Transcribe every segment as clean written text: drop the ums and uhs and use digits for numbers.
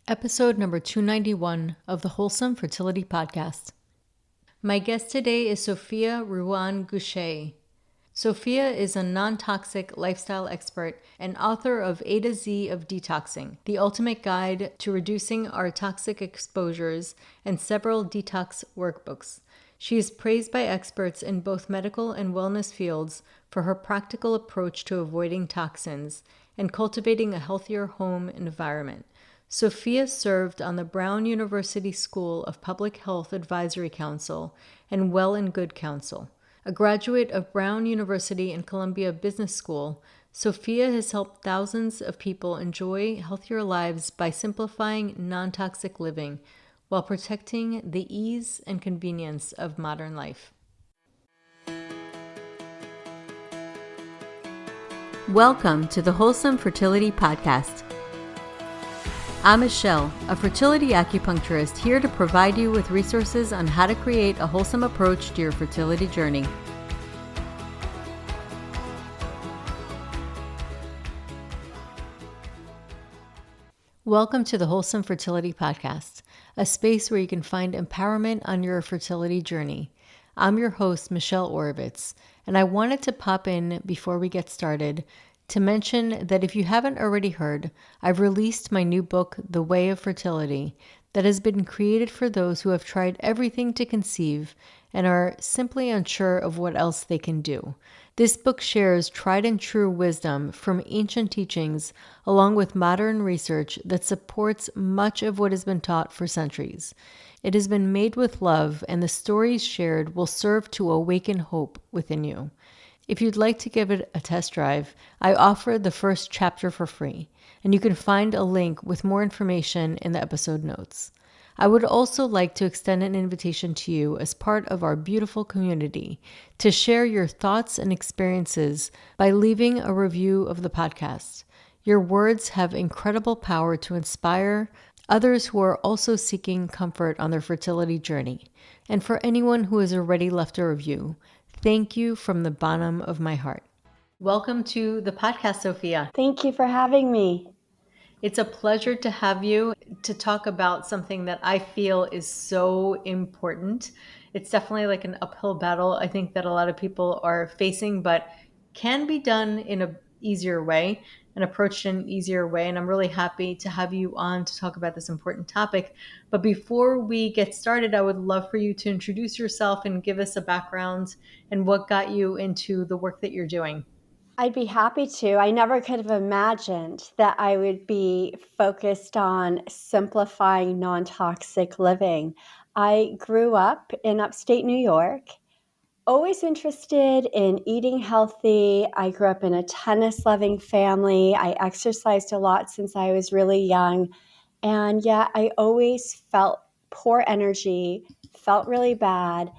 Episode number 291 of the Wholesome Fertility Podcast. My guest today is Sophia Ruan Gushee. Sophia is a non-toxic lifestyle expert and author of A to Z of Detoxing, the ultimate guide to reducing our toxic exposures, and several detox workbooks. She is praised by experts in both medical and wellness fields for her practical approach to avoiding toxins and cultivating a healthier home environment. Sophia served on the Brown University School of Public Health Advisory Council and Well and Good Council. A graduate of Brown University and Columbia Business School, Sophia has helped thousands of people enjoy healthier lives by simplifying non-toxic living while protecting the ease and convenience of modern life. Welcome to the Wholesome Fertility Podcast. I'm Michelle, a fertility acupuncturist here to provide you with resources on how to create a wholesome approach to your fertility journey. Welcome to the Wholesome Fertility Podcast, a space where you can find empowerment on your fertility journey. I'm your host, Michelle Orovitz, and I wanted to pop in before we get started to mention that if you haven't already heard, I've released my new book, The Way of Fertility, that has been created for those who have tried everything to conceive and are simply unsure of what else they can do. This book shares tried and true wisdom from ancient teachings along with modern research that supports much of what has been taught for centuries. It has been made with love, and the stories shared will serve to awaken hope within you. If you'd like to give it a test drive, I offer the first chapter for free, and you can find a link with more information in the episode notes. I would also like to extend an invitation to you as part of our beautiful community to share your thoughts and experiences by leaving a review of the podcast. Your words have incredible power to inspire others who are also seeking comfort on their fertility journey. And for anyone who has already left a review, thank you from the bottom of my heart. Welcome to the podcast, Sophia. Thank you for having me. It's a pleasure to have you to talk about something that I feel is so important. It's definitely like an uphill battle, I think, that a lot of people are facing, but can be done in an easier way and approached in an easier way. And I'm really happy to have you on to talk about this important topic. But before we get started, I would love for you to introduce yourself and give us a background and what got you into the work that you're doing. I'd be happy to. I never could have imagined that I would be focused on simplifying non-toxic living. I grew up in upstate New York, always interested in eating healthy. I grew up in a tennis-loving family. I exercised a lot since I was really young. And yet I always felt poor energy, felt really bad.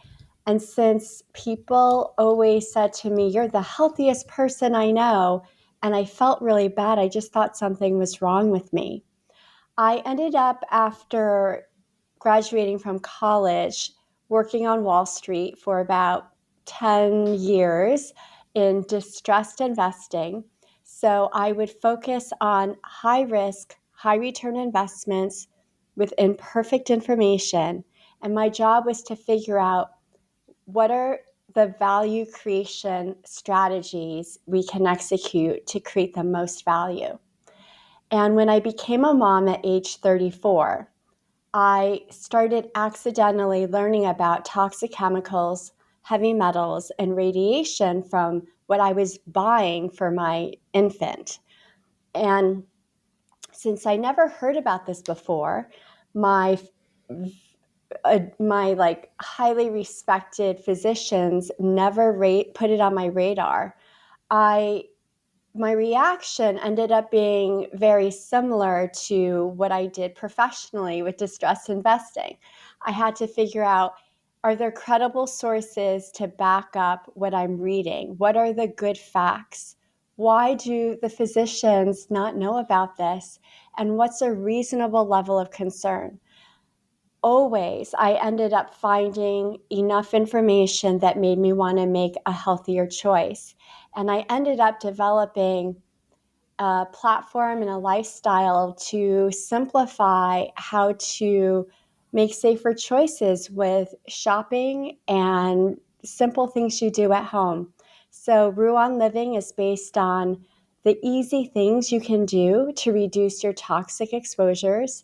And since people always said to me, "You're the healthiest person I know," and I felt really bad, I just thought something was wrong with me. I ended up, after graduating from college, working on Wall Street for about 10 years in distressed investing. So I would focus on high risk, high return investments with imperfect information. And my job was to figure out what are the value creation strategies we can execute to create the most value. And when I became a mom at age 34, I started accidentally learning about toxic chemicals, heavy metals, and radiation from what I was buying for my infant. And since I never heard about this before, my highly respected physicians never put it on my radar. My reaction ended up being very similar to what I did professionally with distressed investing. I had to figure out, are there credible sources to back up what I'm reading? What are the good facts? Why do the physicians not know about this? And what's a reasonable level of concern? Always, I ended up finding enough information that made me want to make a healthier choice. And I ended up developing a platform and a lifestyle to simplify how to make safer choices with shopping and simple things you do at home. So, Ruan Living is based on the easy things you can do to reduce your toxic exposures.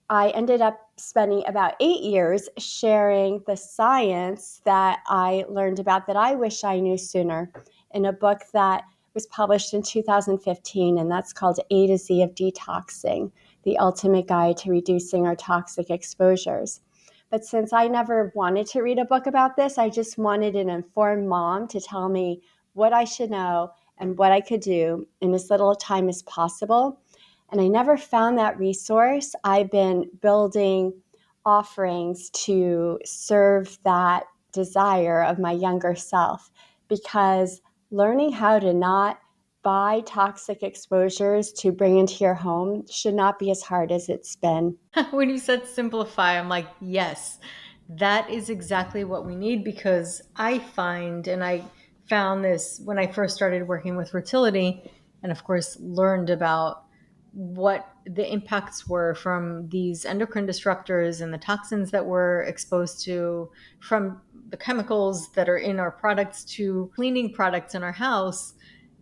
I ended up spending about 8 years sharing the science that I learned about that I wish I knew sooner in a book that was published in 2015, and that's called A to Z of Detoxing, the ultimate guide to reducing our toxic exposures. But since I never wanted to read a book about this, I just wanted an informed mom to tell me what I should know and what I could do in as little time as possible. And I never found that resource. I've been building offerings to serve that desire of my younger self, because learning how to not buy toxic exposures to bring into your home should not be as hard as it's been. When you said simplify, I'm like, yes, that is exactly what we need, because I find, and I found this when I first started working with fertility, and of course learned about what the impacts were from these endocrine disruptors and the toxins that we're exposed to, from the chemicals that are in our products to cleaning products in our house.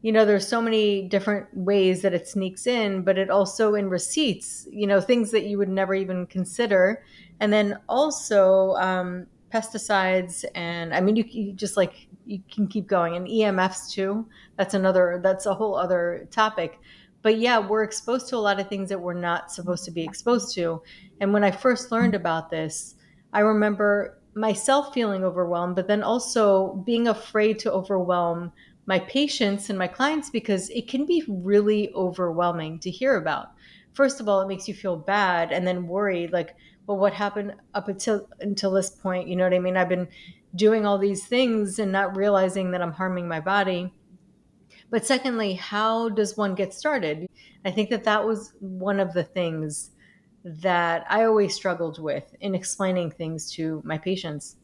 There's so many different ways that it sneaks in, but it also in receipts, things that you would never even consider. And then also pesticides. And I mean, you just like, you can keep going. And EMFs too. That's a whole other topic. But yeah, we're exposed to a lot of things that we're not supposed to be exposed to. And when I first learned about this, I remember myself feeling overwhelmed, but then also being afraid to overwhelm my patients and my clients, because it can be really overwhelming to hear about. First of all, it makes you feel bad and then worried, like, well, what happened up until this point? You know what I mean? I've been doing all these things and not realizing that I'm harming my body. But secondly, how does one get started? I think that was one of the things that I always struggled with in explaining things to my patients.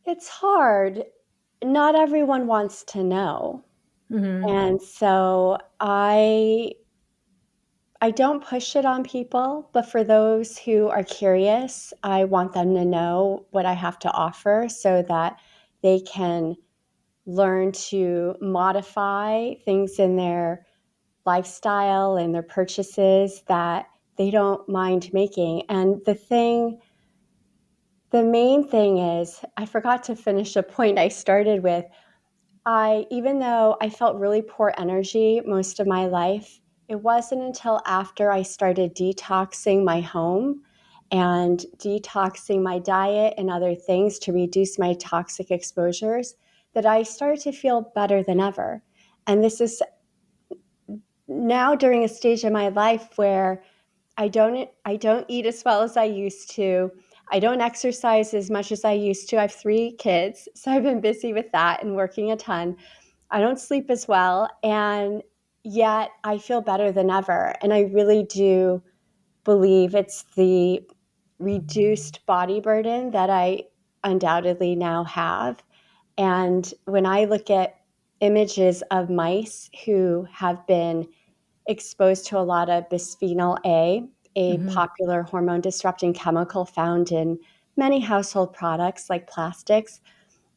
It's hard. Not everyone wants to know. Hmm. And so I don't push it on people, but for those who are curious, I want them to know what I have to offer so that they can learn to modify things in their lifestyle and their purchases that they don't mind making. And the main thing is, I forgot to finish a point I started with. Even though I felt really poor energy most of my life, it wasn't until after I started detoxing my home and detoxing my diet and other things to reduce my toxic exposures that I started to feel better than ever. And this is now during a stage in my life where I don't eat as well as I used to. I don't exercise as much as I used to. I have 3 kids, so I've been busy with that and working a ton. I don't sleep as well, and yet I feel better than ever. And I really do believe it's the reduced body burden that I undoubtedly now have. And when I look at images of mice who have been exposed to a lot of bisphenol A Hmm. popular hormone disrupting chemical found in many household products like plastics,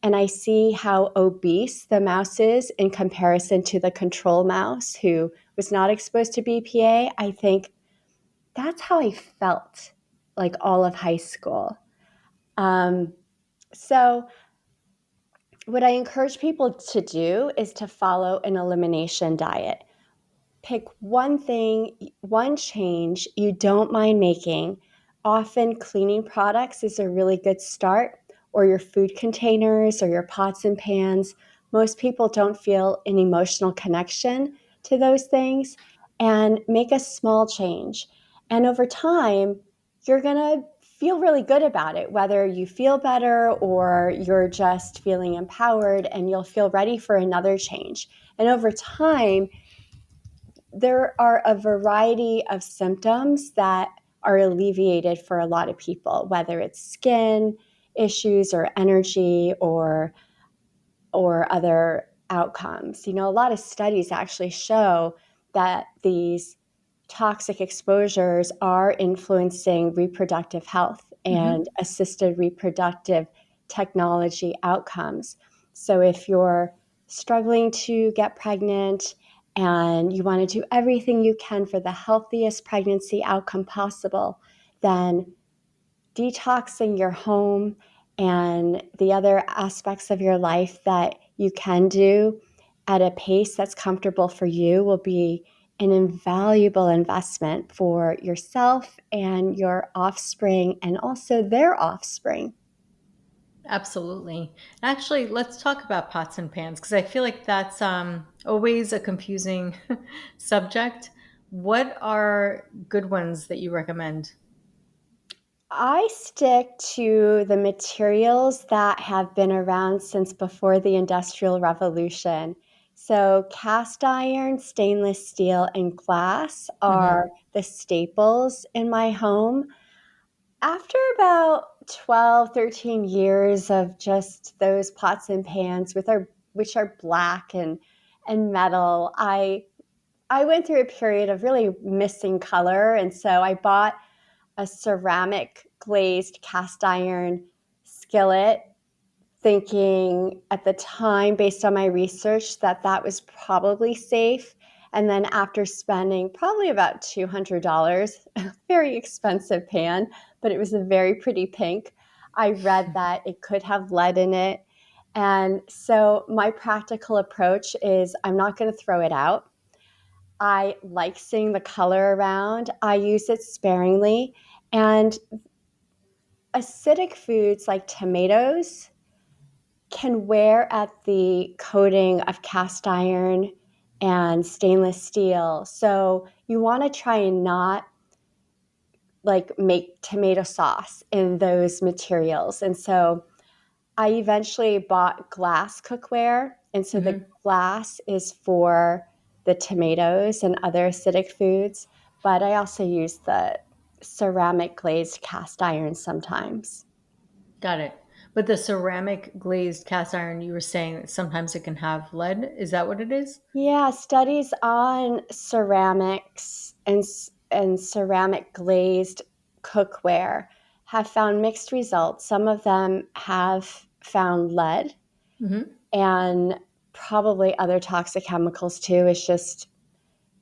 and I see how obese the mouse is in comparison to the control mouse who was not exposed to BPA. I think that's how I felt like all of high school. Um, so, what I encourage people to do is to follow an elimination diet. Pick one thing, one change you don't mind making. Often, cleaning products is a really good start, or your food containers or your pots and pans. Most people don't feel an emotional connection to those things, and make a small change. And over time, you're going to feel really good about it, whether you feel better or you're just feeling empowered, and you'll feel ready for another change. And over time, there are a variety of symptoms that are alleviated for a lot of people, whether it's skin issues or energy or other outcomes. A lot of studies actually show that these toxic exposures are influencing reproductive health and assisted reproductive technology outcomes. So if you're struggling to get pregnant and you want to do everything you can for the healthiest pregnancy outcome possible, then detoxing your home and the other aspects of your life that you can do at a pace that's comfortable for you will be an invaluable investment for yourself and your offspring and also their offspring. Absolutely. Actually, let's talk about pots and pans because I feel like that's always a confusing subject. What are good ones that you recommend? I stick to the materials that have been around since before the Industrial Revolution. So, cast iron, stainless steel, and glass Hmm. are the staples in my home. After about 12, 13 years of just those pots and pans which are black and metal, I went through a period of really missing color, and so I bought a ceramic glazed cast iron skillet, thinking at the time, based on my research, that that was probably safe. And then after spending probably about $200, a very expensive pan, but it was a very pretty pink, I read that it could have lead in it. And so my practical approach is I'm not going to throw it out. I like seeing the color around. I use it sparingly. And acidic foods like tomatoes can wear at the coating of cast iron and stainless steel. So you want to try and not like make tomato sauce in those materials. And so I eventually bought glass cookware. And so the Hmm. glass is for the tomatoes and other acidic foods, but I also use the ceramic glazed cast iron sometimes. Got it. But the ceramic glazed cast iron, you were saying that sometimes it can have lead. Is that what it is? Yeah, studies on ceramics and ceramic glazed cookware have found mixed results. Some of them have found lead Hmm. and probably other toxic chemicals too. It's just,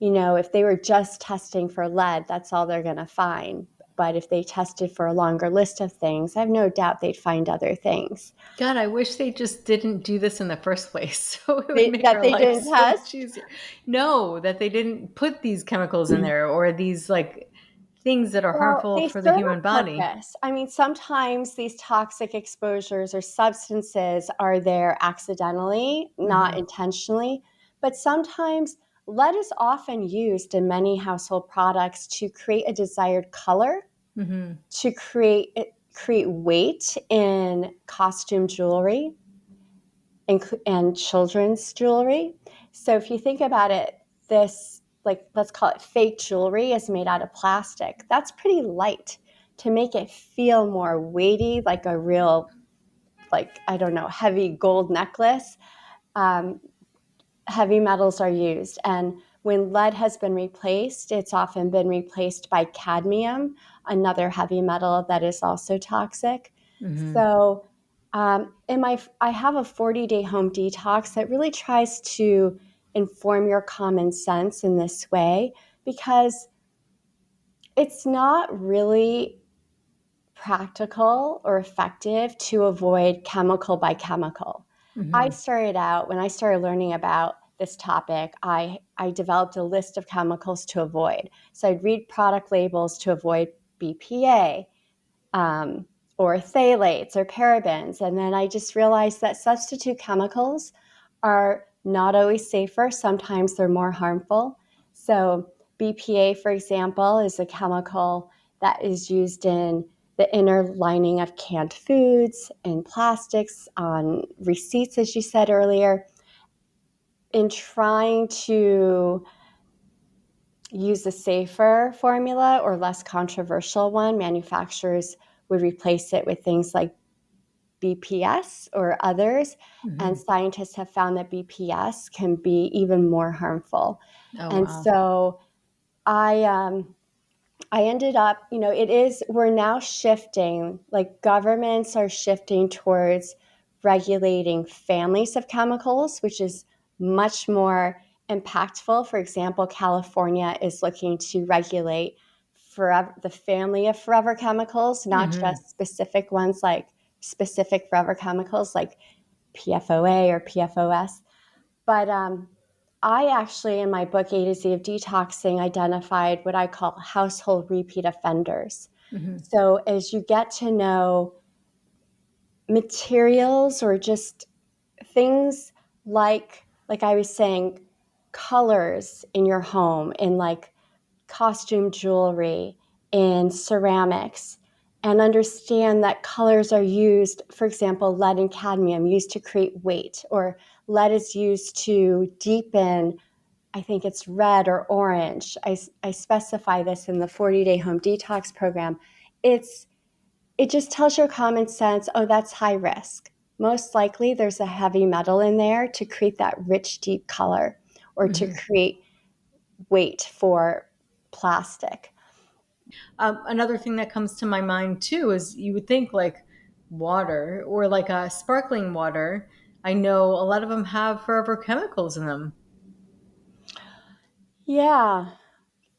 if they were just testing for lead, that's all they're going to find. But if they tested for a longer list of things, I have no doubt they'd find other things God, I wish they just didn't do this in the first place. So it would make that our they life didn't so much test. easier. No, that they didn't put these chemicals in there or these like things that are Well, harmful they for the serve human a body. purpose. I mean, sometimes these toxic exposures or substances are there accidentally, not Hmm. intentionally, but sometimes lead is often used in many household products to create a desired color, Hmm. to create weight in costume jewelry and children's jewelry. So if you think about it, this, like, let's call it fake jewelry, is made out of plastic. That's pretty light to make it feel more weighty, like a real, like, I don't know, heavy gold necklace. Um, Heavy metals are used. And when lead has been replaced, it's often been replaced by cadmium, another heavy metal that is also toxic. Hmm. So, I have a 40-day home detox that really tries to inform your common sense in this way because it's not really practical or effective to avoid chemical by chemical. I Hmm. started out, when I started learning about this topic, I developed a list of chemicals to avoid. So I'd read product labels to avoid BPA, um, or phthalates or parabens. And then I just realized that substitute chemicals are not always safer. Sometimes they're more harmful. So, BPA, for example, is a chemical that is used in the inner lining of canned foods, in plastics, on receipts, as you said earlier. In trying to use a safer formula or less controversial one, manufacturers would replace it with things like BPS or others. And Hmm. scientists have found that BPS can be even more harmful. Oh, And wow. so I ended up, we're now shifting, like governments are shifting towards regulating families of chemicals, which is much more impactful. For example, California is looking to regulate forever, the family of forever chemicals, not Hmm. just specific ones like specific forever chemicals like PFOA or PFOS. But I actually, in my book, A to Z of Detoxing, identified what I call household repeat offenders. Hmm. So as you get to know materials or just things like I was saying, colors in your home, in like costume jewelry, in ceramics, and understand that colors are used, for example, lead and cadmium used to create weight, or lead is used to deepen, I think it's red or orange. I specify this in the 40-day home detox program. It's it just tells your common sense, oh, that's high risk. Most likely there's a heavy metal in there to create that rich, deep color or to Hmm. create weight for plastic. Another thing that comes to my mind too is you would think like water or like a sparkling water. I know a lot of them have forever chemicals in them. Yeah,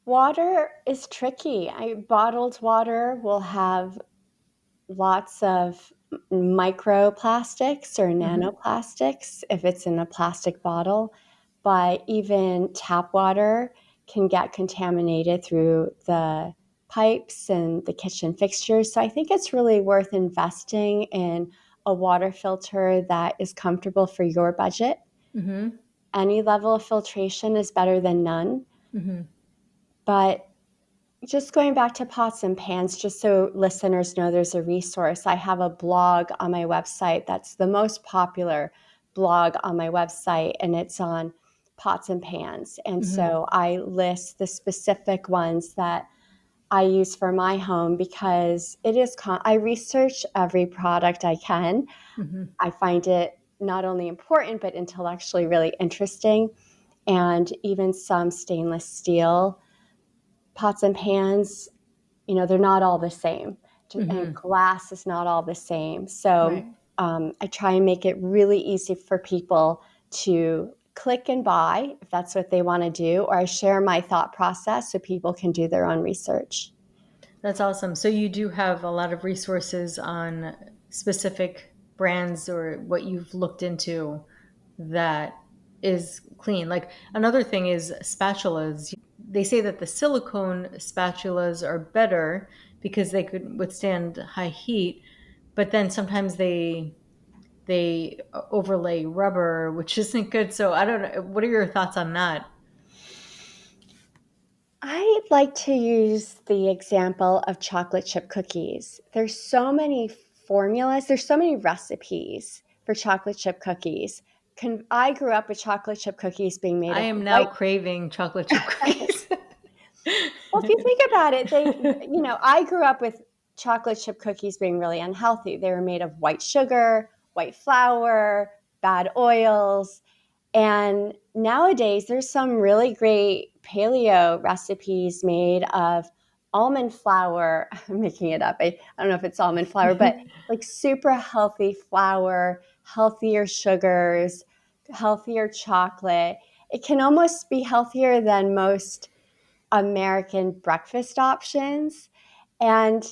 water is tricky. Bottled water will have lots of microplastics or Hmm. nanoplastics if it's in a plastic bottle, but even tap water can get contaminated through the pipes and the kitchen fixtures. So I think it's really worth investing in a water filter that is comfortable for your budget. Hmm. Any level of filtration is better than none, Hmm. but just going back to pots and pans, just so listeners know there's a resource, I have a blog on my website that's the most popular blog on my website, and it's on pots and pans. And Hmm. so I list the specific ones that I use for my home because I research every product I can. Hmm. I find it not only important, but intellectually really interesting. And even some stainless steel pots and pans, they're not all the same. And Hmm. glass is not all the same. So Right. I try and make it really easy for people to click and buy if that's what they want to do, or I share my thought process so people can do their own research. That's awesome. So you do have a lot of resources on specific brands or what you've looked into that is clean. Like another thing is spatulas. They say that the silicone spatulas are better because they could withstand high heat, but then sometimes they overlay rubber, which isn't good. So I don't know. What are your thoughts on that? I like to use the example of chocolate chip cookies. There's so many formulas, there's so many recipes for chocolate chip cookies. I grew up with chocolate chip cookies being made I of am now white. craving chocolate chip cookies. Well, if you think about it, I grew up with chocolate chip cookies being really unhealthy. They were made of white sugar, white flour, bad oils. And nowadays, there's some really great paleo recipes made of almond flour. I'm making it up. I don't know if it's almond flour, but like super healthy flour, healthier sugars, healthier chocolate. It can almost be healthier than most American breakfast options. And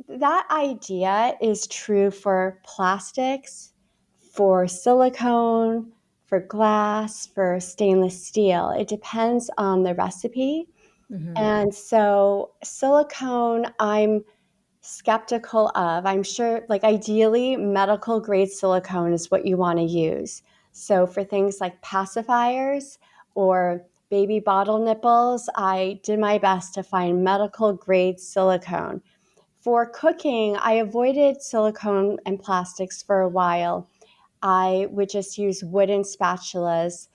that idea is true for plastics, for silicone, for glass, for stainless steel. It depends on the recipe. Hmm. And so silicone, I'm skeptical of. I'm sure, like, ideally, medical grade silicone is what you want to use. So, for things like pacifiers or baby bottle nipples, I did my best to find medical grade silicone. For cooking, I avoided silicone and plastics for a while. I would just use wooden spatulas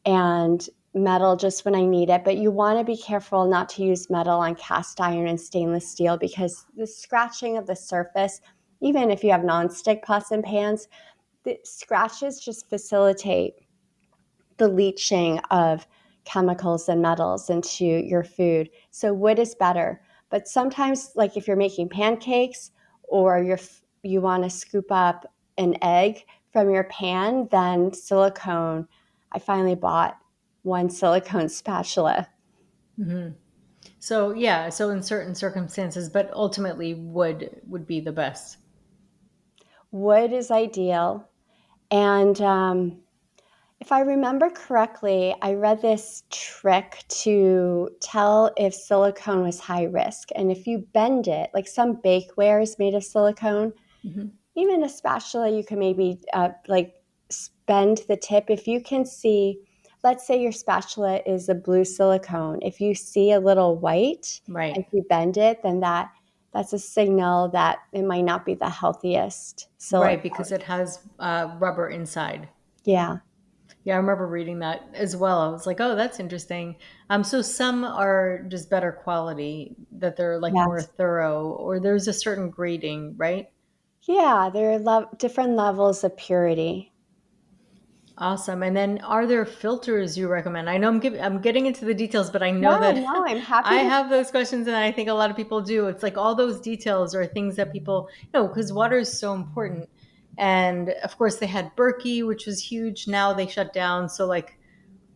and metal just when I need it. But you want to be careful not to use metal on cast iron and stainless steel because the scratching of the surface even if you have nonstick pots and pans, the scratches just facilitate the leaching of chemicals and metals into your food. So wood is better. But sometimes, like if you're making pancakes or you want to scoop up an egg from your pan, then silicone. I finally bought one silicone spatula. So yeah, so in certain circumstances, but ultimately wood would be the best. Wood is ideal. And if I remember correctly, I read this trick to tell if silicone was high risk. And if you bend it, like some bakeware is made of silicone, Hmm. even a spatula, you can maybe like bend the tip. If you can see, let's say your spatula is a blue silicone. If you see a little white, Right. if you bend it, then that's a signal that it might not be the healthiest Right, because silicone. it has rubber inside. Yeah. Yeah, I remember reading that as well. I was like, oh, that's interesting. So some are just better quality, that they're like more Yes. thorough, or there's a certain grading, right? Yeah, there are different levels of purity. Awesome. And then are there filters you recommend? I know I'm getting into the details, but I know Yeah, that no, I'm happy I to. have those questions and I think a lot of people do. It's like all those details are things that people, because water is so important. And of course they had Berkey, which was huge. Now they shut down. So like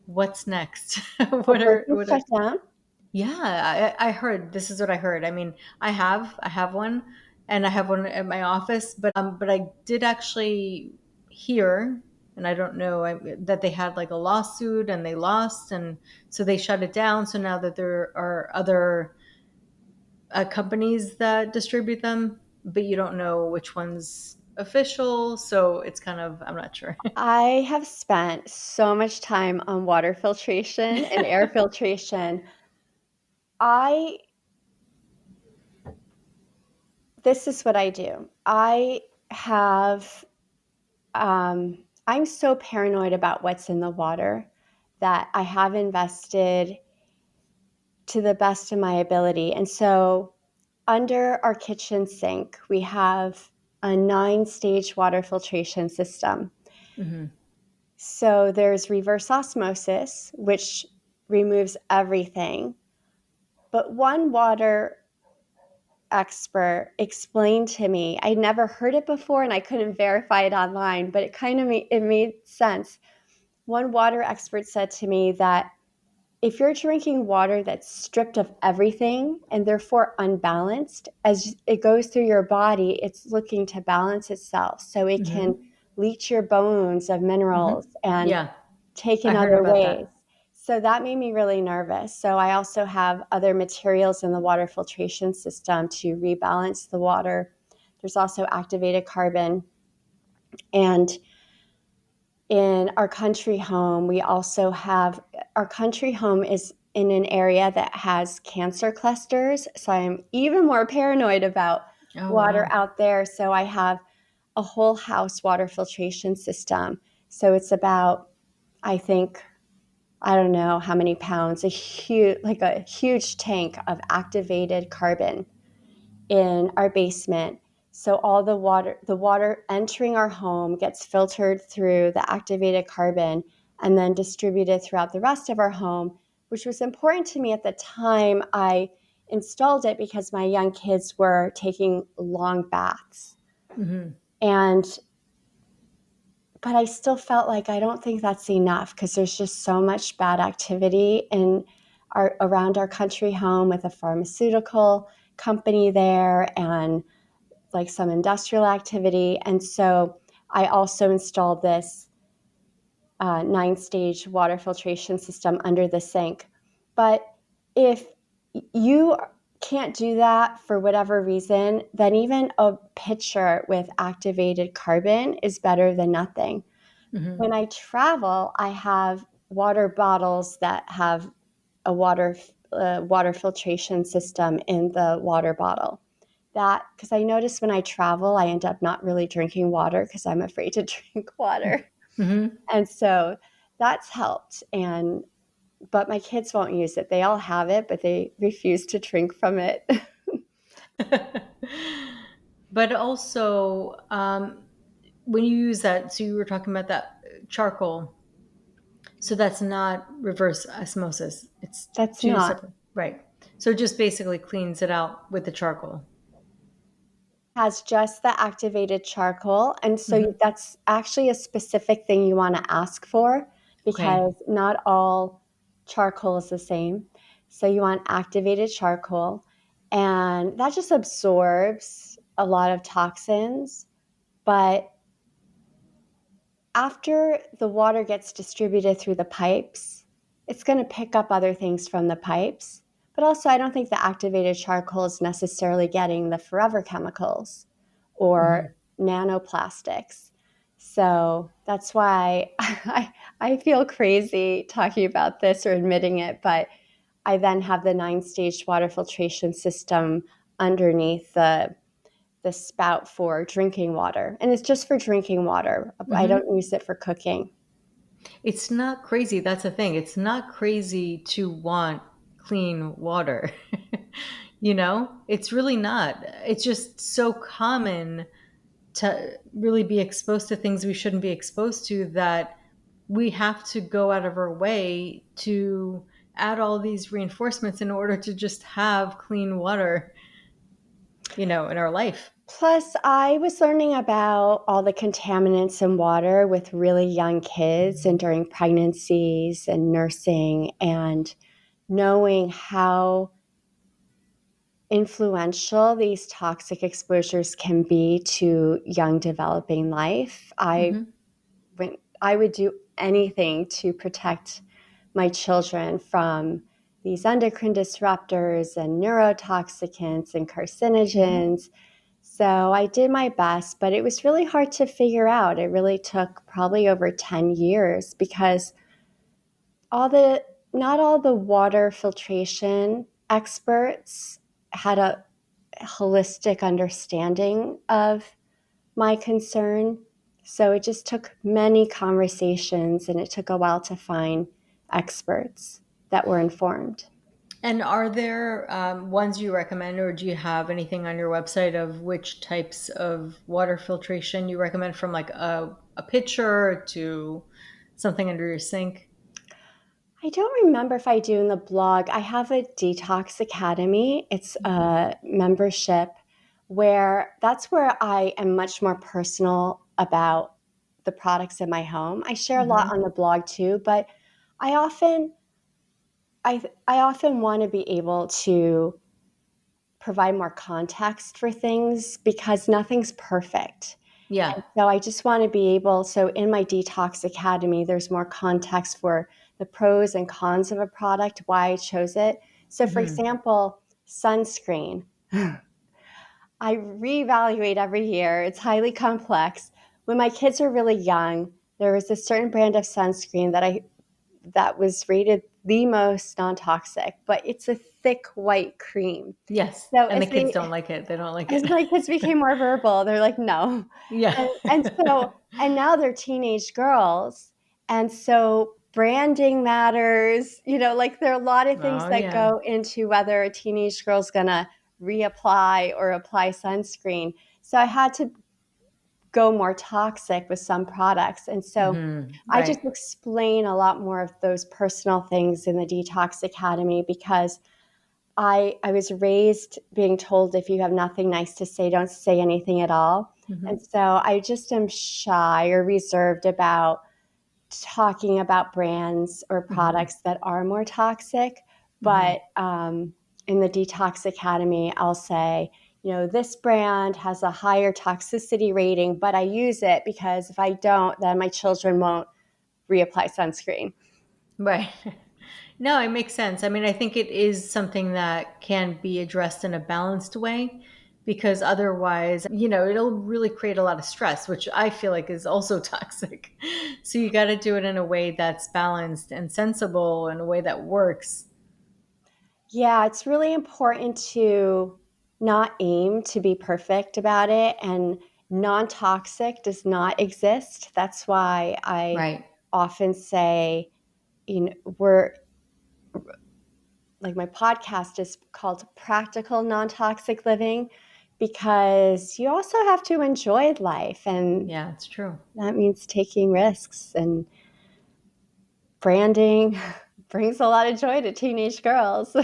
what's next? Oh, what are Berkeley what are shut down? Yeah, I heard. This is what I heard. I mean, I have one, and I have one at my office. But I did actually hear, and I don't know that they had like a lawsuit and they lost, and so they shut it down. So now that there are other companies that distribute them, but you don't know which one's official. So it's kind of I'm not sure. I have spent so much time on water filtration and air filtration. I This is what I do. Have I'm so paranoid about what's in the water that I have invested to the best of my ability. And so under our kitchen sink, we have a 9-stage water filtration system. Hmm. So there's reverse osmosis, which removes everything. But one water expert explained to me, I'd never heard it before and I couldn't verify it online, but it kind of made sense. One water expert said to me that if you're drinking water that's stripped of everything and therefore unbalanced, as it goes through your body, it's looking to balance itself so it can Hmm. leach your bones of Hmm. minerals and Yeah, take in I heard other about ways. that. So that made me really nervous. So I also have other materials in the water filtration system to rebalance the water. There's also activated carbon. And in our country home, we also have our country home is in an area that has cancer clusters. So I'm even more paranoid about Oh water wow. out there. So I have a whole house water filtration system. So it's about, I think, I don't know how many pounds, a huge tank of activated carbon in our basement. So all the water entering our home gets filtered through the activated carbon and then distributed throughout the rest of our home, which was important to me at the time I installed it because my young kids were taking long baths. Hmm. And but I still felt like I don't think that's enough because there's just so much bad activity in our around our country home with a pharmaceutical company there and like some industrial activity. And so I also installed this 9-stage water filtration system under the sink. But if you can't do that for whatever reason, then even a pitcher with activated carbon is better than nothing. Hmm. When I travel, I have water bottles that have a water filtration system in the water bottle. That because I notice when I travel, I end up not really drinking water because I'm afraid to drink water, Hmm. and so that's helped. And but my kids won't use it. They all have it, but they refuse to drink from it. But also, when you use that, so you were talking about that charcoal. So that's not reverse osmosis. It's That's two not. separate, right? So it just basically cleans it out with the charcoal. Has just the activated charcoal, and so Hmm. that's actually a specific thing you wanna ask for Okay. because not all charcoal is the same. So you want activated charcoal, and that just absorbs a lot of toxins, but after the water gets distributed through the pipes, it's going to pick up other things from the pipes. But also, I don't think the activated charcoal is necessarily getting the forever chemicals or Hmm. nanoplastics. So that's why I feel crazy talking about this or admitting it, but I then have the 9 stage water filtration system underneath the spout for drinking water. And it's just for drinking water. I Hmm. don't use it for cooking. It's not crazy. That's the thing. It's not crazy to want clean water. It's really not. It's just so common to really be exposed to things we shouldn't be exposed to that we have to go out of our way to add all these reinforcements in order to just have clean water, in our life. Plus, I was learning about all the contaminants in water with really young kids and during pregnancies and nursing, and knowing how influential these toxic exposures can be to young developing life. Hmm. I would do anything to protect my children from these endocrine disruptors and neurotoxicants and Hmm. carcinogens. So I did my best, but it was really hard to figure out. It really took probably over 10 years because all the not all the water filtration experts had a holistic understanding of my concern. So it just took many conversations and it took a while to find experts that were informed. And are there ones you recommend, or do you have anything on your website of which types of water filtration you recommend, from like a pitcher to something under your sink? I don't remember if I do in the blog. I have a Detox Academy. It's a membership where that's where I am much more personal about the products in my home. I share a lot Hmm. on the blog too, but I often I often want to be able to provide more context for things because nothing's perfect. Yeah. And so I just want to be able, so in my Detox Academy, there's more context for the pros and cons of a product, why I chose it. So, for Hmm. example, sunscreen. I reevaluate every year. It's highly complex. When my kids were really young, there was a certain brand of sunscreen that was rated the most non-toxic, but it's a thick white cream. Yes. So And the kids don't like it. They don't like as it. my kids became more verbal, they're like, "No." Yeah. And now they're teenage girls, and so branding matters, like, there are a lot of things Oh, that yeah. go into whether a teenage girl's gonna reapply or apply sunscreen. So I had to go more toxic with some products, and so Hmm. I just Right. explain a lot more of those personal things in the Detox Academy because I was raised being told if you have nothing nice to say, don't say anything at all. Hmm. And so I just am shy or reserved about talking about brands or Hmm. products that are more toxic. Hmm. But in the Detox Academy, I'll say, this brand has a higher toxicity rating, but I use it because if I don't, then my children won't reapply sunscreen. Right. No, it makes sense. I mean, I think it is something that can be addressed in a balanced way, because otherwise, it'll really create a lot of stress, which I feel like is also toxic. So you got to do it in a way that's balanced and sensible, in a way that works. Yeah, it's really important to not aim to be perfect about it, and non-toxic does not exist. That's why I Right. often say, we're like, my podcast is called Practical Non-Toxic Living because you also have to enjoy life. And Yeah, it's true. that means taking risks, and branding brings a lot of joy to teenage girls.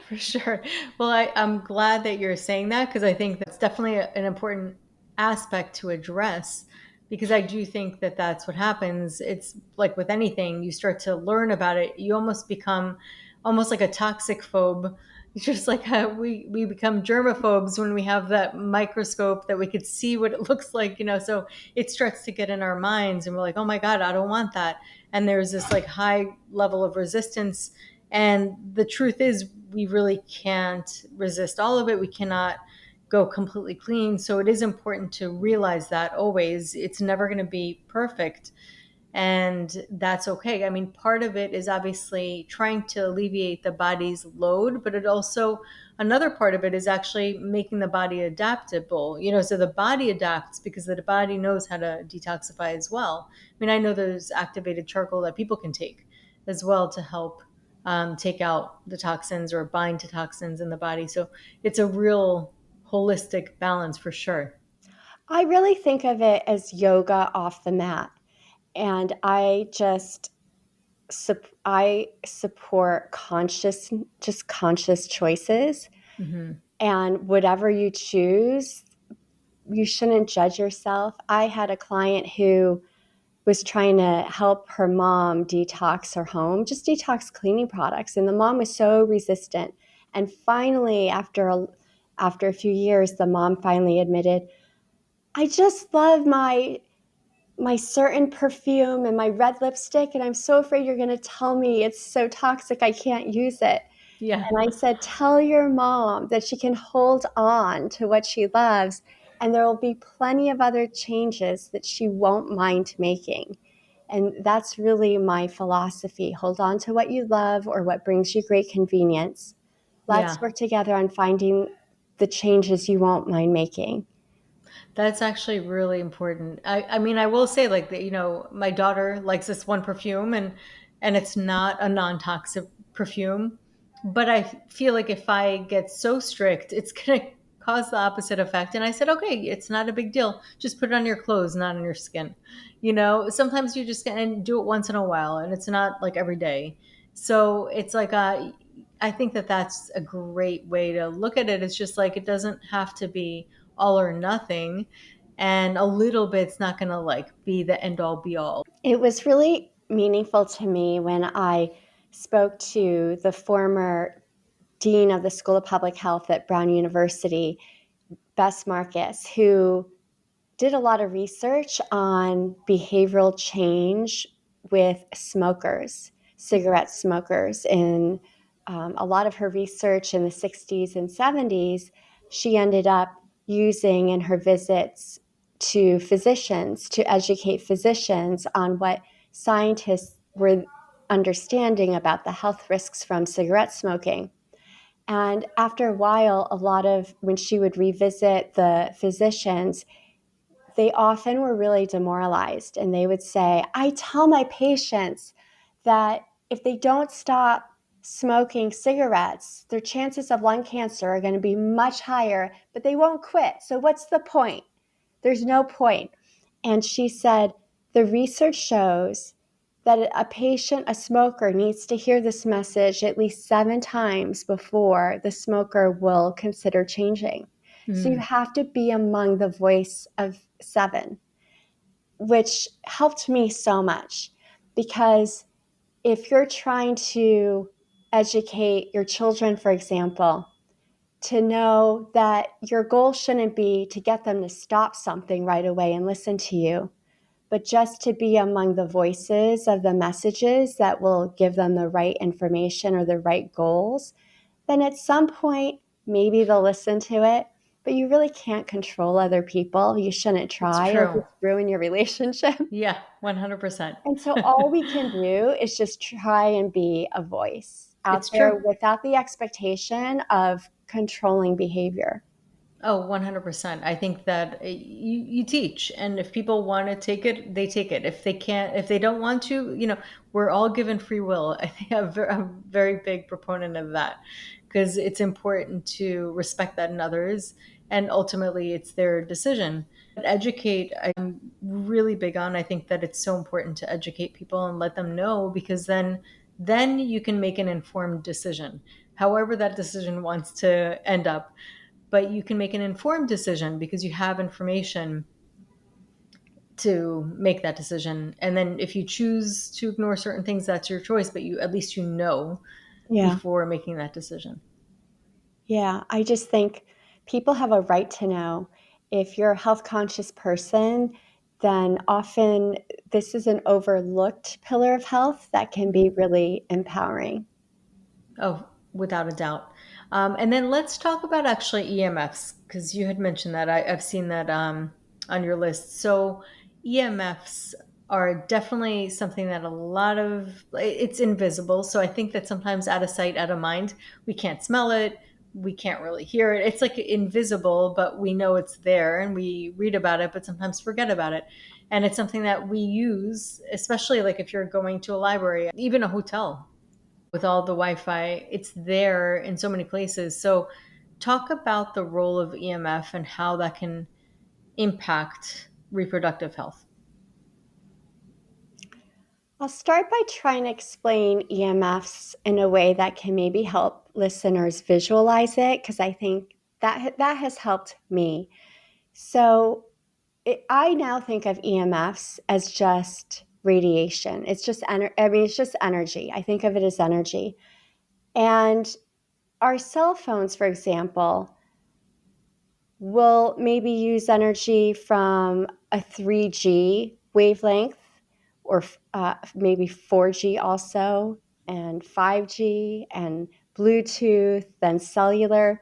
For sure. Well, I'm glad that you're saying that, because I think that's definitely an important aspect to address, because I do think that that's what happens. It's like with anything, you start to learn about it, you almost become almost like a toxic phobe. It's just like we become germaphobes when we have that microscope that we could see what it looks like, so it starts to get in our minds and we're like, oh my God, I don't want that. And there's this like high level of resistance, and the truth is, we really can't resist all of it. We cannot go completely clean. So it is important to realize that always it's never going to be perfect. And that's okay. I mean, part of it is obviously trying to alleviate the body's load, but it also, another part of it is actually making the body adaptable. So the body adapts because the body knows how to detoxify as well. I mean, I know there's activated charcoal that people can take as well to help take out the toxins or bind to toxins in the body. So it's a real holistic balance for sure. I really think of it as yoga off the mat. And I support conscious choices. Hmm. And whatever you choose, you shouldn't judge yourself. I had a client who was trying to help her mom detox her home, just detox cleaning products. And the mom was so resistant. And finally, after a few years, the mom finally admitted, I just love my certain perfume and my red lipstick, and I'm so afraid you're going to tell me it's so toxic I can't use it. Yeah. And I said, tell your mom that she can hold on to what she loves, and there will be plenty of other changes that she won't mind making. And that's really my philosophy. Hold on to what you love or what brings you great convenience. Let's Yeah. work together on finding the changes you won't mind making. That's actually really important. I mean, I will say like that, my daughter likes this one perfume, and it's not a non-toxic perfume, but I feel like if I get so strict, it's going to cause the opposite effect. And I said, okay, it's not a big deal. Just put it on your clothes, not on your skin. Sometimes you just and do it once in a while, and it's not like every day. So it's like I think that that's a great way to look at it. It's just like it doesn't have to be all or nothing, and a little bit's not going to like be the end all be all. It was really meaningful to me when I spoke to the former dean of the School of Public Health at Brown University, Bess Marcus, who did a lot of research on behavioral change with cigarette smokers. In a lot of her research in the 60s and 70s, she ended up using in her visits to physicians to educate physicians on what scientists were understanding about the health risks from cigarette smoking. And after a while, when she would revisit the physicians, they often were really demoralized, and they would say, I tell my patients that if they don't stop smoking cigarettes, their chances of lung cancer are going to be much higher, but they won't quit. So what's the point? There's no point. And she said, the research shows that a smoker needs to hear this message at least 7 times before the smoker will consider changing. So you Mm, have to be among the voice of 7, which helped me so much, because if you're trying to educate your children, for example, to know that your goal shouldn't be to get them to stop something right away and listen to you, but just to be among the voices of the messages that will give them the right information or the right goals, then at some point, maybe they'll listen to it. But you really can't control other people. You shouldn't it's try. It'll true. just ruin your relationship. Yeah, 100%. And so all we can do is just try and be a voice out It's there true. without the expectation of controlling behavior. Oh, 100%. I think that you teach, and if people want to take it, they take it. If they can't, if they don't want to, we're all given free will. I think I'm a very big proponent of that, because it's important to respect that in others. and ultimately it's their decision. But educate, I'm really big on. I think that it's so important to educate people and let them know, because then you can make an informed decision, however that decision wants to end up. But you can make an informed decision because you have information to make that decision. And then if you choose to ignore certain things, that's your choice, but you at least you know Yeah. before making that decision. Yeah. I just think people have a right to know. If you're a health conscious person, then often this is an overlooked pillar of health that can be really empowering. Oh, without a doubt. And then let's talk about actually EMFs, because you had mentioned that. I've seen that on your list. So EMFs are definitely something that a lot of, it's invisible. So I think that sometimes out of sight, out of mind, we can't smell it. We can't really hear it. It's like invisible, but we know it's there and we read about it, but sometimes forget about it. And it's something that we use, especially like if you're going to a library, even a hotel with all the Wi-Fi. It's there in so many places. So talk about the role of EMF and how that can impact reproductive health. I'll start by trying to explain EMFs in a way that can maybe help listeners visualize it, because I think that has helped me. So I now think of EMFs as just radiation. It's just it's just energy. I think of it as energy. And our cell phones, for example, will maybe use energy from a 3G wavelength, or maybe 4G also, and 5G, and Bluetooth, then cellular.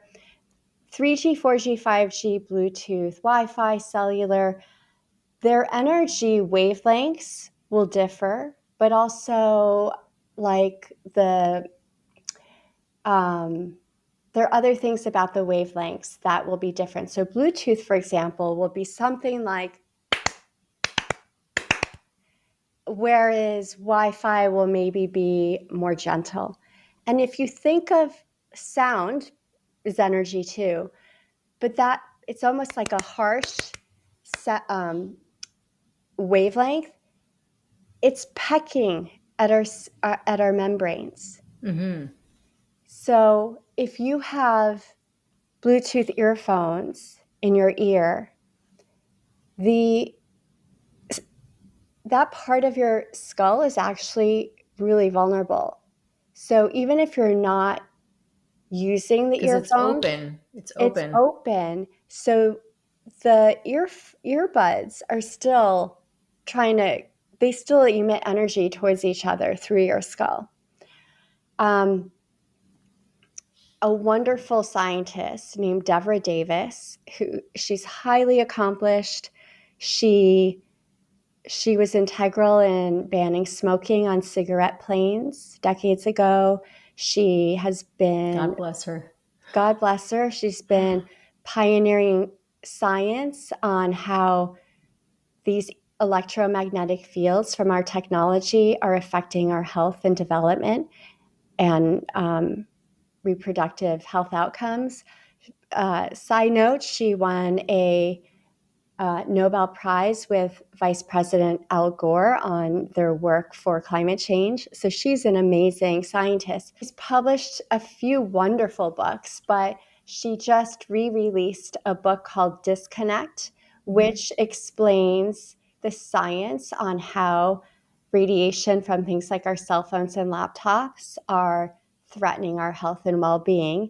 3G, 4G, 5G, Bluetooth, Wi Fi, cellular, their energy wavelengths will differ, but also like um, there are other things about the wavelengths that will be different. So Bluetooth, for example, will be something like, whereas Wi-Fi will maybe be more gentle. And if you think of sound is energy too, but that it's almost like a harsh wavelength. It's pecking at our membranes. Mm-hmm. So if you have Bluetooth earphones in your ear, the that part of your skull is actually really vulnerable. So even if you're not using the Because it's earphone, open. It's it's open. open. So the earbuds are still trying to, they still emit energy towards each other through your skull. Um, a wonderful scientist named Deborah Davis, who she's highly accomplished. She was integral in banning smoking on cigarette planes decades ago. She has been, God bless her. God bless her, she's been pioneering science on how these electromagnetic fields from our technology are affecting our health and development and reproductive health outcomes. Side note, she won a Nobel Prize with Vice President Al Gore on their work for climate change. So she's an amazing scientist. She's published a few wonderful books, but she just re-released a book called Disconnect, which explains the science on how radiation from things like our cell phones and laptops are threatening our health and well-being.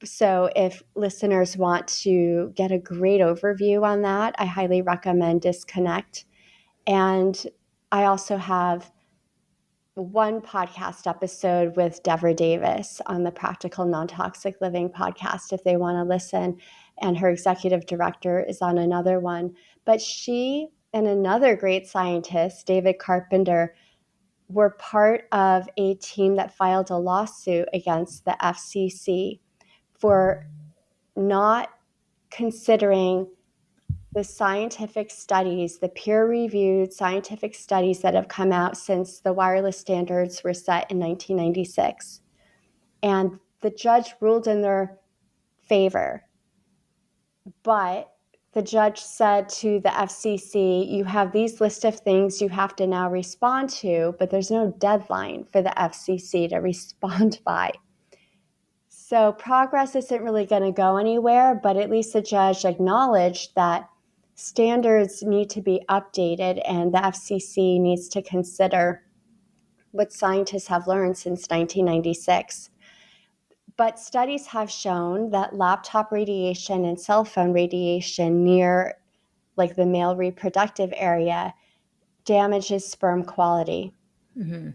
So if listeners want to get a great overview on that, I highly recommend Disconnect. And I also have one podcast episode with Deborah Davis on the Practical Non-Toxic Living podcast if they want to listen. And her executive director is on another one. But she and another great scientist, David Carpenter, were part of a team that filed a lawsuit against the FCC for not considering the scientific studies, the peer-reviewed scientific studies that have come out since the wireless standards were set in 1996. And the judge ruled in their favor. But the judge said to the FCC, you have these list of things you have to now respond to, but there's no deadline for the FCC to respond by. So progress isn't really going to go anywhere, but at least the judge acknowledged that standards need to be updated and the FCC needs to consider what scientists have learned since 1996. But studies have shown that laptop radiation and cell phone radiation near like the male reproductive area damages sperm quality. Mm-hmm.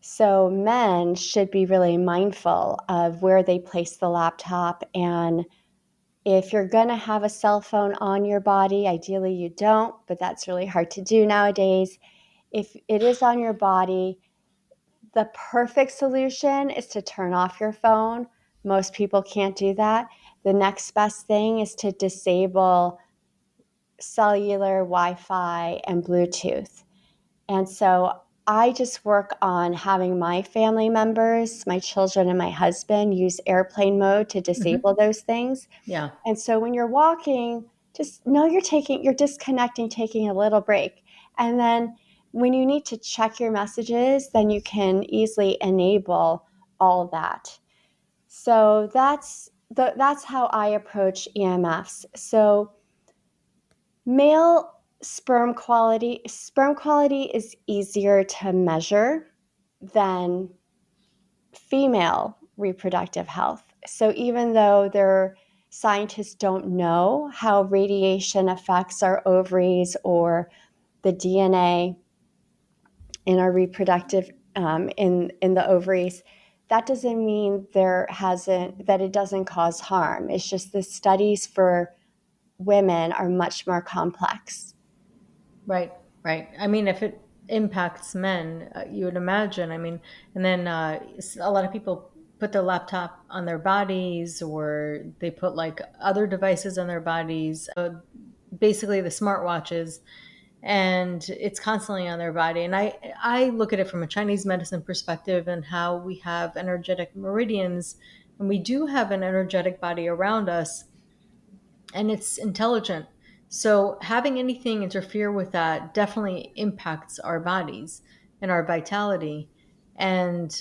So men should be really mindful of where they place the laptop. And if you're going to have a cell phone on your body, ideally you don't, but that's really hard to do nowadays. If it is on your body, the perfect solution is to turn off your phone. Most people can't do that. The next best thing is to disable cellular, Wi-Fi, and Bluetooth. And so I just work on having my family members, my children, and my husband use airplane mode to Mm-hmm. disable those things. Yeah. And so when you're walking, just know you're disconnecting, taking a little break. And then when you need to check your messages, then you can easily enable all that. So that's how I approach EMFs. So male sperm quality is easier to measure than female reproductive health. So even though scientists don't know how radiation affects our ovaries or the DNA in our reproductive in the ovaries, that doesn't mean that it doesn't cause harm. It's just the studies for women are much more complex. Right, right. I mean, if it impacts men, you would imagine. I mean, and then a lot of people put their laptop on their bodies, or they put like other devices on their bodies. Basically, the smartwatches, and it's constantly on their body. And I look at it from a Chinese medicine perspective and how we have energetic meridians, and we do have an energetic body around us, and it's intelligent. So having anything interfere with that definitely impacts our bodies and our vitality. And,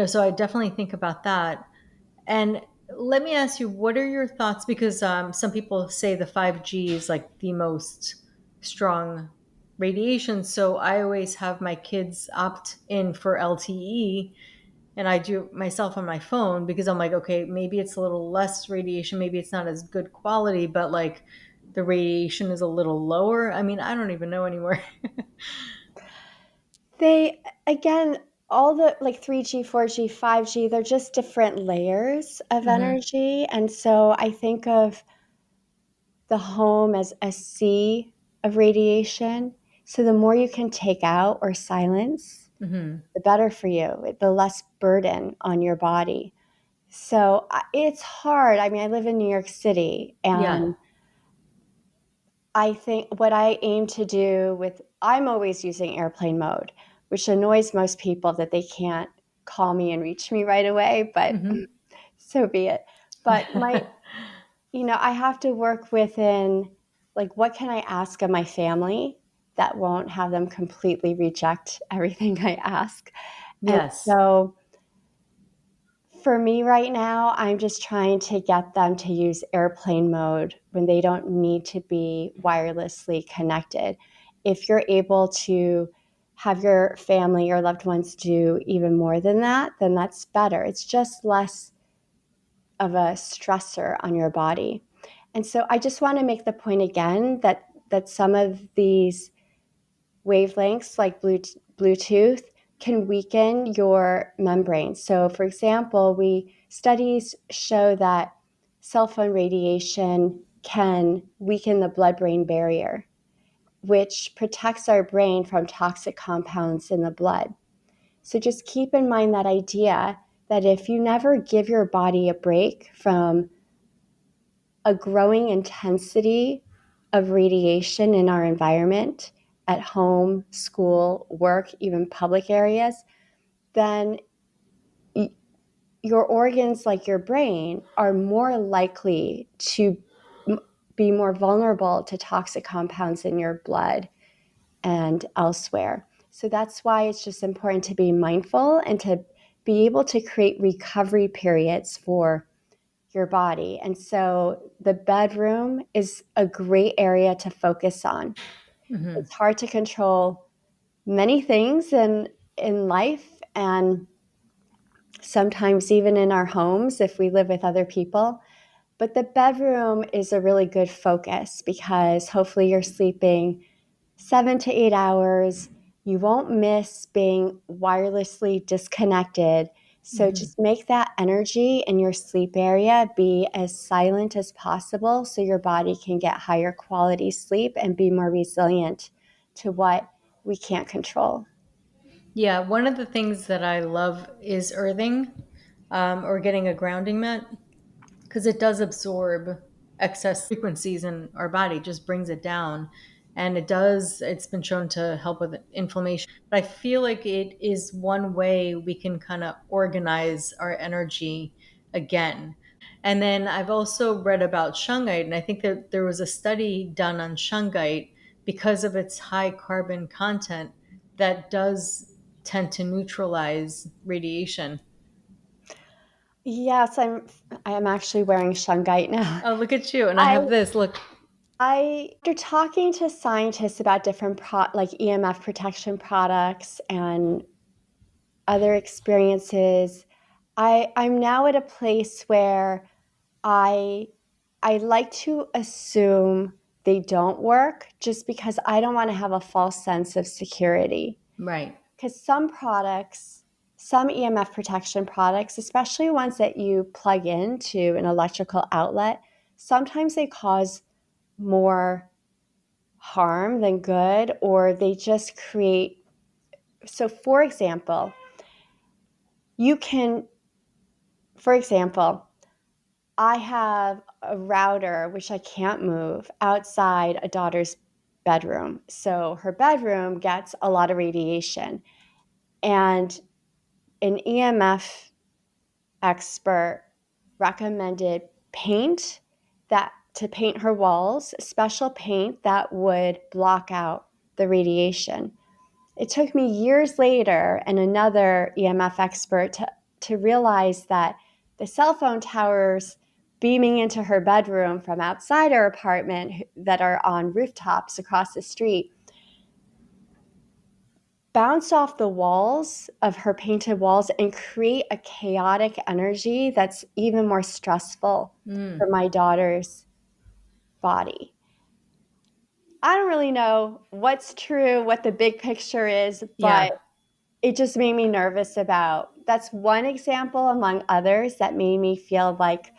so I definitely think about that. And let me ask you, what are your thoughts? Because some people say the 5G is like the most strong radiation. So I always have my kids opt in for LTE, and I do it myself on my phone because I'm like, okay, maybe it's a little less radiation, maybe it's not as good quality, but like the radiation is a little lower. I mean, I don't even know anymore. They, again, all the like 3G, 4G, 5G, they're just different layers of Hmm. energy. And so I think of the home as a sea of radiation. So the more you can take out or silence, Hmm. the better for you, the less burden on your body. So it's hard. I mean, I live in New York City, Yeah. and I think what I aim to do I'm always using airplane mode, which annoys most people that they can't call me and reach me right away, but Hmm. so be it. But I have to work within, like, what can I ask of my family that won't have them completely reject everything I ask? And Yes. so for me right now, I'm just trying to get them to use airplane mode when they don't need to be wirelessly connected. If you're able to have your family or loved ones do even more than that, then that's better. It's just less of a stressor on your body. And so I just want to make the point again that some of these wavelengths, like Bluetooth, can weaken your membrane. So, for example, studies show that cell phone radiation can weaken the blood-brain barrier, which protects our brain from toxic compounds in the blood. So just keep in mind that idea that if you never give your body a break from a growing intensity of radiation in our environment at home, school, work, even public areas, then your organs, like your brain, are more likely to be more vulnerable to toxic compounds in your blood and elsewhere. So that's why it's just important to be mindful and to be able to create recovery periods for your body. And so the bedroom is a great area to focus on. Hmm. It's hard to control many things in life, and sometimes even in our homes if we live with other people. But the bedroom is a really good focus because hopefully you're sleeping 7 to 8 hours. You won't miss being wirelessly disconnected. So Hmm. just make that energy in your sleep area be as silent as possible so your body can get higher quality sleep and be more resilient to what we can't control. Yeah, one of the things that I love is earthing, or getting a grounding mat, because it does absorb excess frequencies in our body, just brings it down. And it's been shown to help with inflammation. But I feel like it is one way we can kind of organize our energy again. And then I've also read about shungite, and I think that there was a study done on shungite because of its high carbon content that does tend to neutralize radiation. Yes, I am actually wearing shungite now. Oh, look at you. And I I have this. Look. after talking to scientists about different like EMF protection products and other experiences, I'm now at a place where I I like to assume they don't work just because I don't want to have a false sense of security. Right. Because some products, some EMF protection products, especially ones that you plug into an electrical outlet, sometimes they cause more harm than good, or they just create. So, you can, for example, I have a router which I can't move outside a daughter's bedroom. So, her bedroom gets a lot of radiation, and an EMF expert recommended paint that to paint her walls, special paint that would block out the radiation. It took me years later and another EMF expert to realize that the cell phone towers beaming into her bedroom from outside her apartment that are on rooftops across the street bounce off the walls of her painted walls and create a chaotic energy that's even more stressful Mm. for my daughter's body. I don't really know what's true, what the big picture is, Yeah. but it just made me nervous about. That's one example among others that made me feel like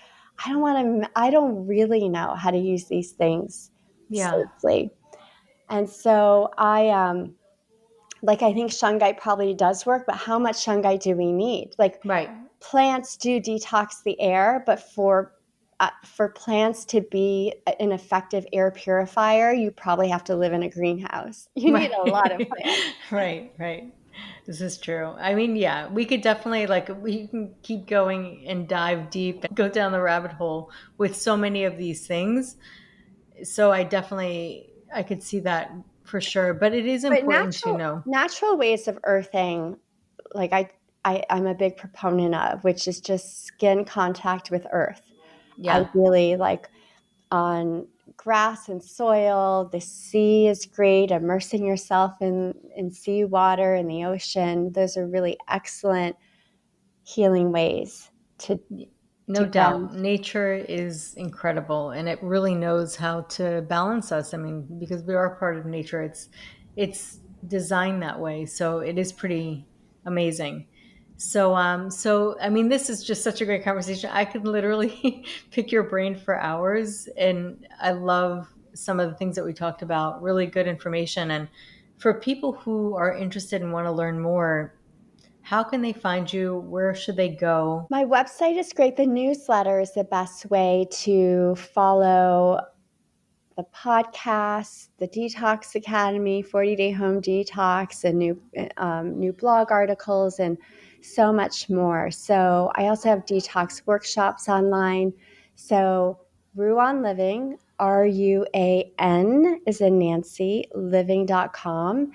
I don't really know how to use these things Yeah. safely. And so I think shungite probably does work, but how much shungite do we need? Like Right. plants do detox the air, but for plants to be an effective air purifier, you probably have to live in a greenhouse. You need a lot of Right. plants. Right. Right. This is true. I mean, yeah, we could definitely like we can keep going and dive deep and go down the rabbit hole with so many of these things. So I could see that for sure. But it is But important to natural know. natural ways of earthing, like I'm a big proponent of, which is just skin contact with earth. Yeah. Ideally, like on grass and soil. The sea is great. Immersing yourself in seawater in the ocean. Those are really excellent healing ways to No ground. doubt. Nature is incredible and it really knows how to balance us. I mean, because we are part of nature, it's designed that way. So it is pretty amazing. So I mean, this is just such a great conversation. I could literally pick your brain for hours, and I love some of the things that we talked about. Really good information. And for people who are interested and want to learn more, how can they find you? Where should they go? My website is great. The newsletter is the best way to follow the podcast, the Detox Academy, 40-day home detox, and new blog articles, and so much more. So I also have detox workshops online. So Ruan Living Ruan is in Nancy, living.com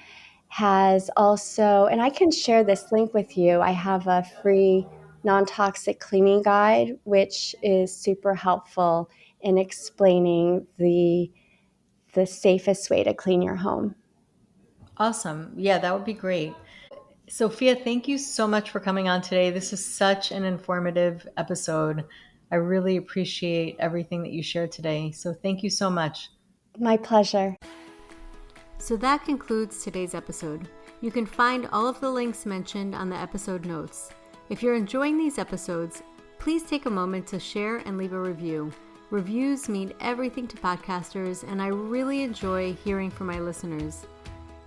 has also, and I can share this link with you. I have a free non-toxic cleaning guide, which is super helpful in explaining the safest way to clean your home. Awesome. Yeah, that would be great. Sophia, thank you so much for coming on today. This is such an informative episode. I really appreciate everything that you shared today. So thank you so much. My pleasure. So that concludes today's episode. You can find all of the links mentioned on the episode notes. If you're enjoying these episodes, please take a moment to share and leave a review. Reviews mean everything to podcasters, and I really enjoy hearing from my listeners.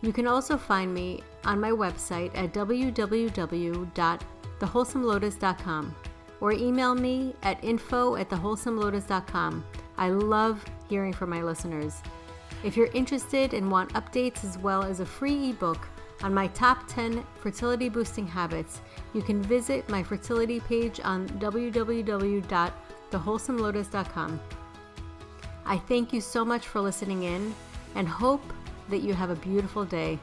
You can also find me on my website at www.thewholesomelotus.com or email me at info@thewholesomelotus.com. I love hearing from my listeners. If you're interested and want updates as well as a free ebook on my top 10 fertility boosting habits, you can visit my fertility page on www.thewholesomelotus.com. I thank you so much for listening in and hope that you have a beautiful day.